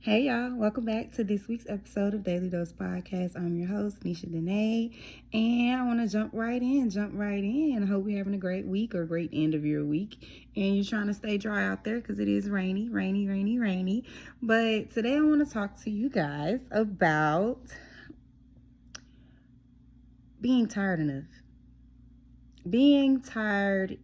Hey y'all, welcome back to this week's episode of Daily Dose Podcast. I'm your host, Nisha Danae, and I want to jump right in. I hope you're having a great week or a great end of your week, and you're trying to stay dry out there because it is rainy. But today I want to talk to you guys about being tired enough. Because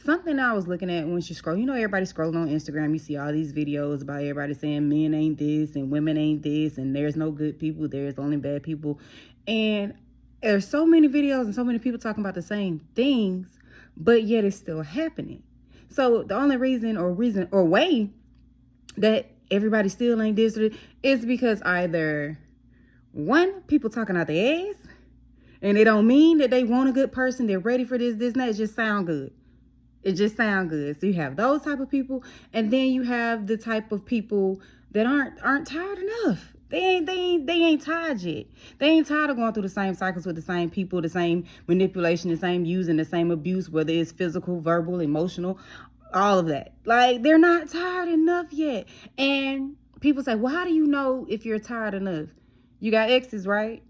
something I was looking at when you scroll, everybody scrolling on Instagram, you see all these videos about everybody saying men ain't this and women ain't this and there's no good people, there's only bad people. And there's so many videos and so many people talking about the same things, but yet it's still happening. So the only reason or way that everybody still ain't this is because either one, people talking out their ass, and it don't mean that they want a good person. They're ready for this, and that. It just sound good. So you have those type of people, and then you have the type of people that aren't tired enough. They ain't tired yet. They ain't tired of going through the same cycles with the same people, the same manipulation, the same using, the same abuse, whether it's physical, verbal, emotional, all of that. Like, they're not tired enough yet. And people say, well, how do you know if you're tired enough? You got exes, right?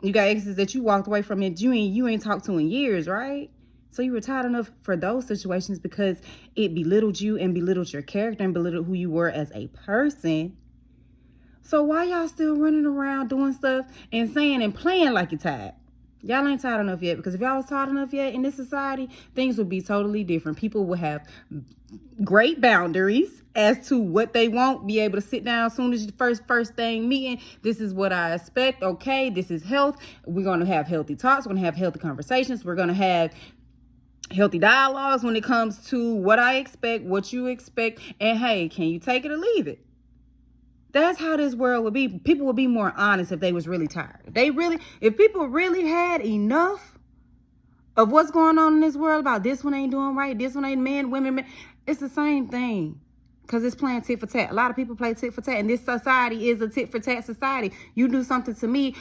You got exes that you walked away from it. You ain't talked to in years, right? So you were tired enough for those situations because it belittled you and belittled your character and belittled who you were as a person. So why y'all still running around doing stuff and saying and playing like you're tired? Y'all ain't tired enough yet, because if y'all was tired enough yet in this society, things would be totally different. People would have great boundaries as to what they want, be able to sit down as soon as the first thing meeting. This is what I expect. Okay, this is health. We're going to have healthy talks. We're going to have healthy conversations. We're going to have healthy dialogues when it comes to what I expect, what you expect, and hey, can you take it or leave it? That's how this world would be. People would be more honest if they was really tired. If people really had enough of what's going on in this world about this one ain't doing right, this one ain't men, women, it's the same thing. Because it's playing tit for tat. A lot of people play tit for tat, and this society is a tit for tat society. You do something to me,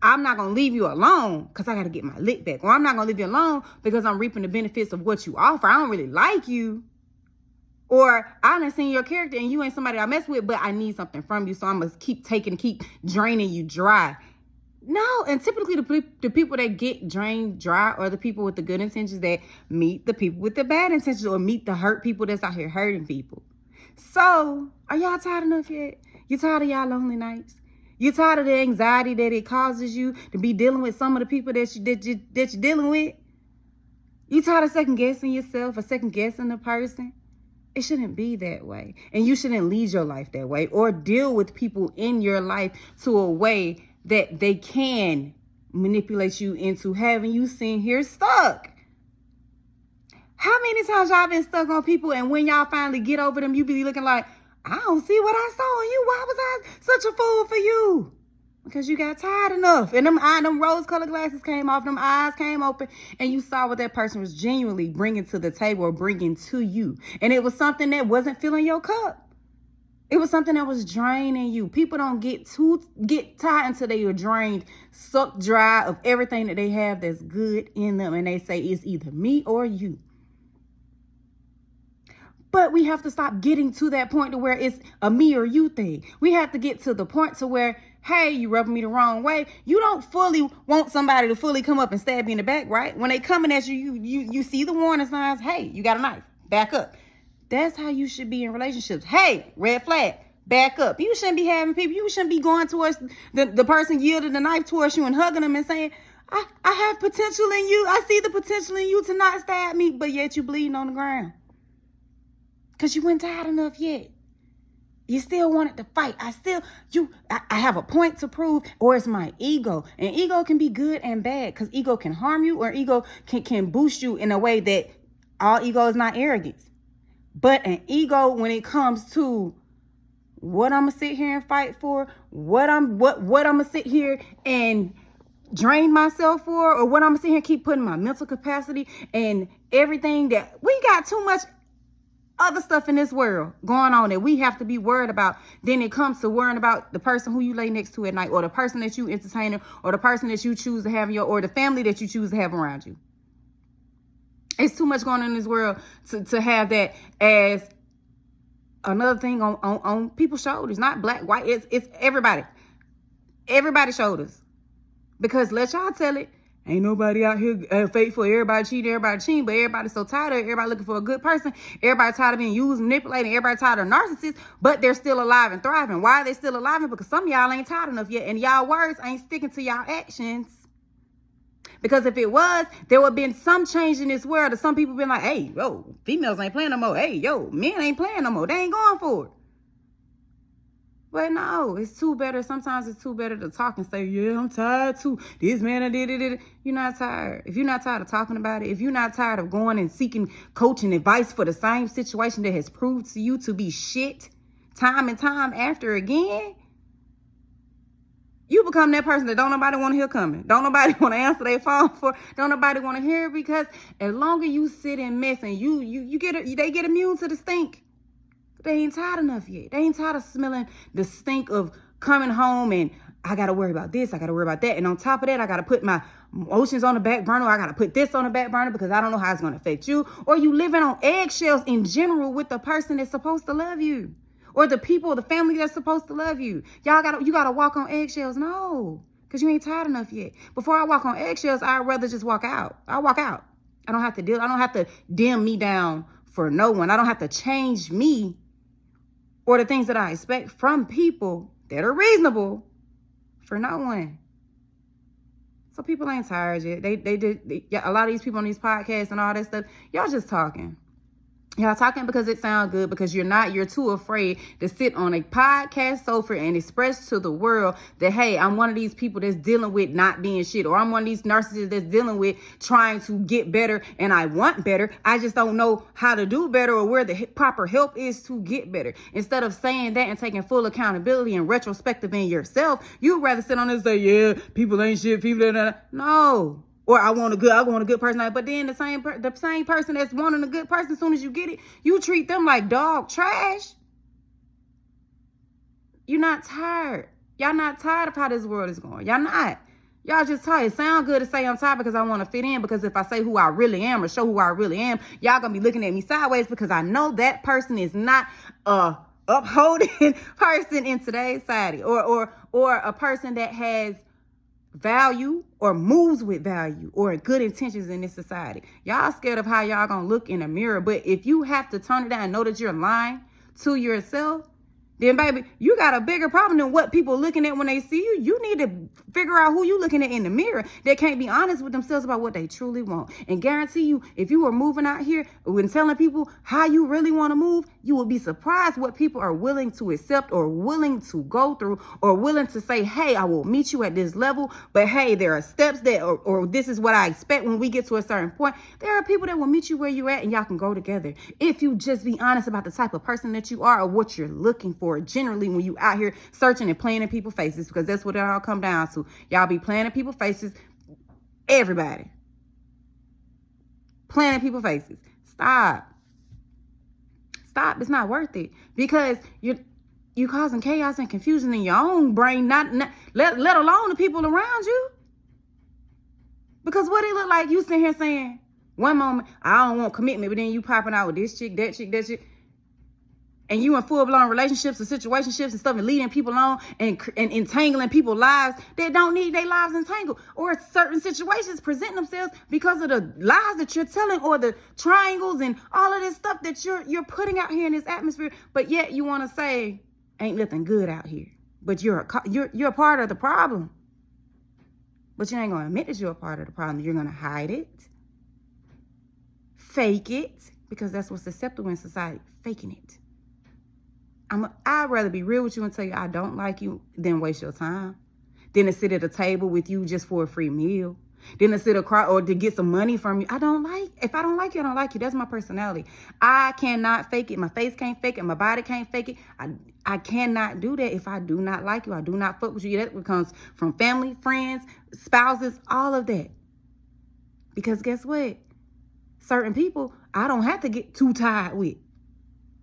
I'm not going to leave you alone because I got to get my lick back. Or I'm not going to leave you alone because I'm reaping the benefits of what you offer. I don't really like you. Or I done seen your character and you ain't somebody I mess with, but I need something from you. So I'm going to keep draining you dry. No, and typically the people that get drained dry are the people with the good intentions that meet the people with the bad intentions or meet the hurt people that's out here hurting people. So are y'all tired enough yet? You tired of y'all lonely nights? You tired of the anxiety that it causes you to be dealing with some of the people that you're dealing with? You tired of second guessing yourself or second guessing the person? It shouldn't be that way. And you shouldn't lead your life that way or deal with people in your life to a way that they can manipulate you into having you sitting here stuck. How many times y'all been stuck on people and when y'all finally get over them, you be looking like, I don't see what I saw in you. Why was I such a fool for you? Because you got tired enough. And them rose-colored glasses came off, them eyes came open, and you saw what that person was genuinely bringing to the table or bringing to you. And it was something that wasn't filling your cup. It was something that was draining you. People don't get tired until they are drained, sucked dry of everything that they have that's good in them. And they say it's either me or you. But we have to stop getting to that point to where it's a me or you thing. We have to get to the point to where, hey, you rubbing me the wrong way. You don't fully want somebody to fully come up and stab you in the back, right? When they coming at you, you see the warning signs. Hey, you got a knife. Back up. That's how you should be in relationships. Hey, red flag. Back up. You shouldn't be having people. You shouldn't be going towards the person yielding the knife towards you and hugging them and saying, I have potential in you. I see the potential in you to not stab me, but yet you bleeding on the ground. Because you weren't tired enough yet. You still wanted to fight. I have a point to prove, or it's my ego. And ego can be good and bad because ego can harm you or ego can boost you in a way that all ego is not arrogance. But an ego, when it comes to what I'm going to sit here and fight for, what I'm going to sit here and drain myself for, or what I'm going to sit here and keep putting my mental capacity and everything that we got too much other stuff in this world going on that we have to be worried about. Then it comes to worrying about the person who you lay next to at night, or the person that you entertain, or the person that you choose to have or the family that you choose to have around you. It's too much going on in this world to have that as another thing on people's shoulders, not black, white. It's everybody. Everybody's shoulders. Because let y'all tell it, ain't nobody out here faithful. Everybody cheating, but everybody's so tired of it. Everybody looking for a good person. Everybody tired of being used, manipulated. Everybody tired of narcissists, but they're still alive and thriving. Why are they still alive? Because some of y'all ain't tired enough yet, and y'all words ain't sticking to y'all actions. Because if it was, there would have been some change in this world. That some people been like, hey, yo, females ain't playing no more. Hey, yo, men ain't playing no more. They ain't going for it. But no, it's too better. Sometimes it's too better to talk and say, yeah, I'm tired too. This man did it. You're not tired. If you're not tired of talking about it, if you're not tired of going and seeking coaching advice for the same situation that has proved to you to be shit time and time after again, you become that person that don't nobody want to hear coming. Don't nobody want to answer their phone for. Don't nobody want to hear it, because as long as you sit and mess and they get immune to the stink. They ain't tired enough yet. They ain't tired of smelling the stink of coming home and I got to worry about this. I got to worry about that. And on top of that, I got to put my emotions on the back burner. I got to put this on the back burner because I don't know how it's going to affect you. Or you living on eggshells in general with the person that's supposed to love you. Or the people, the family that's supposed to love you. You got to walk on eggshells. No, because you ain't tired enough yet. Before I walk on eggshells, I'd rather just walk out. I'll walk out. I don't have to deal. I don't have to dim me down for no one. I don't have to change me or the things that I expect from people that are reasonable for no one. So people ain't tired yet. A lot of these people on these podcasts and all that stuff, y'all just talking. Y'all talking because it sounds good, because you're too afraid to sit on a podcast sofa and express to the world that, hey, I'm one of these people that's dealing with not being shit, or I'm one of these narcissists that's dealing with trying to get better and I want better. I just don't know how to do better or where the proper help is to get better. Instead of saying that and taking full accountability and retrospective in yourself, you'd rather sit on this and say, yeah, people ain't shit, people that. No. Or I want a good person. But then the same person that's wanting a good person, as soon as you get it, you treat them like dog trash. You're not tired. Y'all not tired of how this world is going. Y'all not. Y'all just tired. It sounds good to say I'm tired because I want to fit in. Because if I say who I really am or show who I really am, y'all gonna be looking at me sideways, because I know that person is not a upholding person in today's society, or a person that has value or moves with value or good intentions in this society. Y'all scared of how y'all gonna look in a mirror. But if you have to turn it down and know that you're lying to yourself, then baby, you got a bigger problem than what people looking at when they see you. You need to figure out who you looking at in the mirror. They can't be honest with themselves about what they truly want. And guarantee you, if you were moving out here and telling people how you really want to move, you will be surprised what people are willing to accept or willing to go through, or willing to say, hey, I will meet you at this level, but hey, there are steps that, or this is what I expect when we get to a certain point. There are people that will meet you where you're at and y'all can go together. If you just be honest about the type of person that you are or what you're looking for. Generally, when you out here searching and playing in people's faces, because that's what it all come down to. Y'all be playing in people's faces. Everybody playing in people's faces. Stop. It's not worth it, because you're causing chaos and confusion in your own brain, not let alone the people around you. Because what it look like, you sitting here saying one moment, I don't want commitment, but then you popping out with this chick, that chick. And you in full-blown relationships and situationships and stuff, and leading people on and entangling people's lives that don't need their lives entangled. Or certain situations present themselves because of the lies that you're telling, or the triangles and all of this stuff that you're putting out here in this atmosphere. But yet you want to say, ain't nothing good out here. But you're a part of the problem. But you ain't going to admit that you're a part of the problem. You're going to hide it. Fake it. Because that's what's acceptable in society. Faking it. I'd rather be real with you and tell you I don't like you than waste your time. Than to sit at a table with you just for a free meal. Than to sit across or to get some money from you. If I don't like you, I don't like you. That's my personality. I cannot fake it. My face can't fake it. My body can't fake it. I cannot do that if I do not like you. I do not fuck with you. That comes from family, friends, spouses, all of that. Because guess what? Certain people I don't have to get too tired with.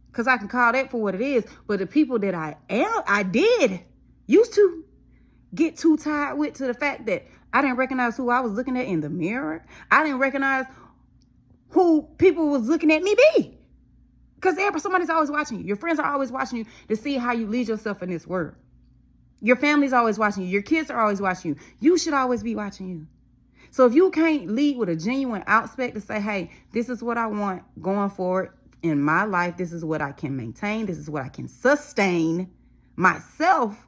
Because I can call that for what it is. But the people that I used to get too tired with, to the fact that I didn't recognize who I was looking at in the mirror. I didn't recognize who people was looking at me be. Because somebody's always watching you. Your friends are always watching you to see how you lead yourself in this world. Your family's always watching you. Your kids are always watching you. You should always be watching you. So if you can't lead with a genuine aspect to say, hey, this is what I want going forward in my life. This is what I can maintain. This is what I can sustain myself.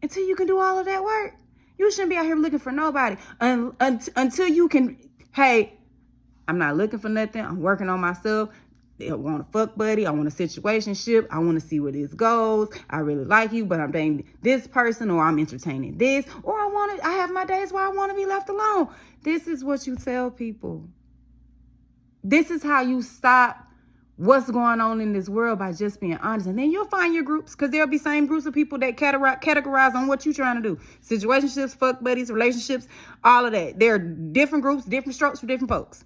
Until you can do all of that work, you shouldn't be out here looking for nobody. Until you can, hey, I'm not looking for nothing. I'm working on myself. I want a fuck buddy. I want a situationship. I want to see where this goes. I really like you, but I'm dating this person, or I'm entertaining this, or I have my days where I want to be left alone. This is what you tell people. This is how you stop what's going on in this world, by just being honest. And then you'll find your groups, because there'll be same groups of people that categorize on what you're trying to do. Situationships, fuck buddies, relationships, all of that. There are different groups, different strokes for different folks.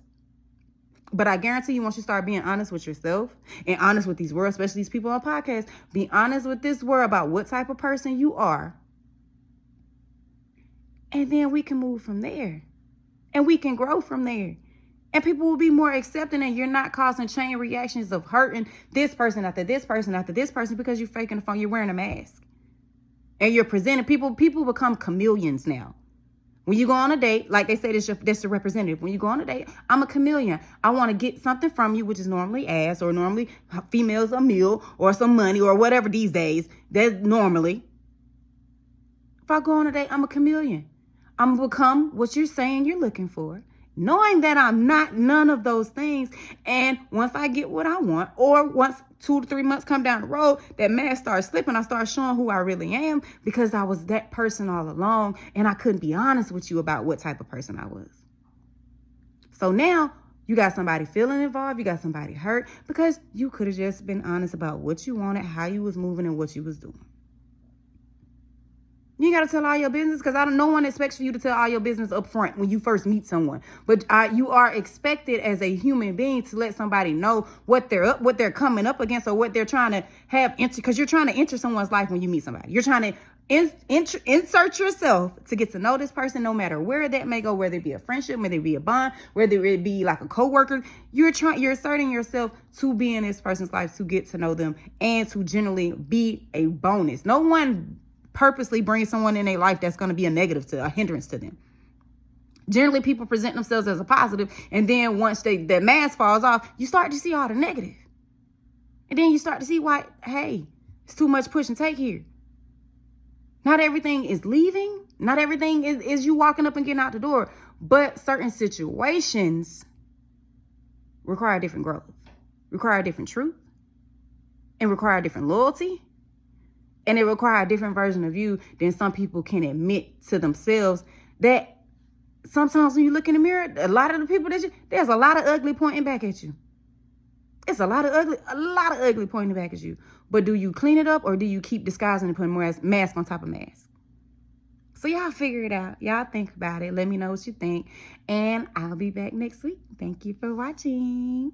But I guarantee you, once you start being honest with yourself and honest with these world, especially these people on podcasts, be honest with this world about what type of person you are. And then we can move from there. And we can grow from there. And people will be more accepting, and you're not causing chain reactions of hurting this person after this person after this person, because you're faking the phone. You're wearing a mask. And you're presenting people become chameleons now. When you go on a date, like they say, that's the representative. When you go on a date, I'm a chameleon. I want to get something from you, which is normally ass, or normally females a meal, or some money, or whatever these days. That's normally. If I go on a date, I'm a chameleon. I'm going to become what you're saying you're looking for, knowing that I'm not none of those things. And once I get what I want, or once 2 to 3 months come down the road, that mask starts slipping, I start showing who I really am, because I was that person all along, and I couldn't be honest with you about what type of person I was. So now you got somebody feeling involved, you got somebody hurt, because you could have just been honest about what you wanted, how you was moving, and what you was doing. You got to tell all your business, because no one expects for you to tell all your business up front when you first meet someone. But you are expected as a human being to let somebody know what they're coming up against, or what they're trying to have, because you're trying to enter someone's life when you meet somebody. You're trying to insert yourself to get to know this person, no matter where that may go, whether it be a friendship, whether it be a bond, whether it be like a coworker. You're asserting yourself to be in this person's life, to get to know them, and to generally be a bonus. No one purposely bring someone in their life that's going to be a hindrance to them. Generally, people present themselves as a positive, and then once that mask falls off, you start to see all the negative. And then you start to see why, hey, it's too much push and take here. Not everything is leaving. Not everything is you walking up and getting out the door. But certain situations require different growth, require different truth, and require different loyalty. And it requires a different version of you than some people can admit to themselves. That sometimes when you look in the mirror, a lot of the people there's a lot of ugly pointing back at you. It's a lot of ugly pointing back at you. But do you clean it up, or do you keep disguising and putting more mask on top of mask? So y'all figure it out. Y'all think about it. Let me know what you think. And I'll be back next week. Thank you for watching.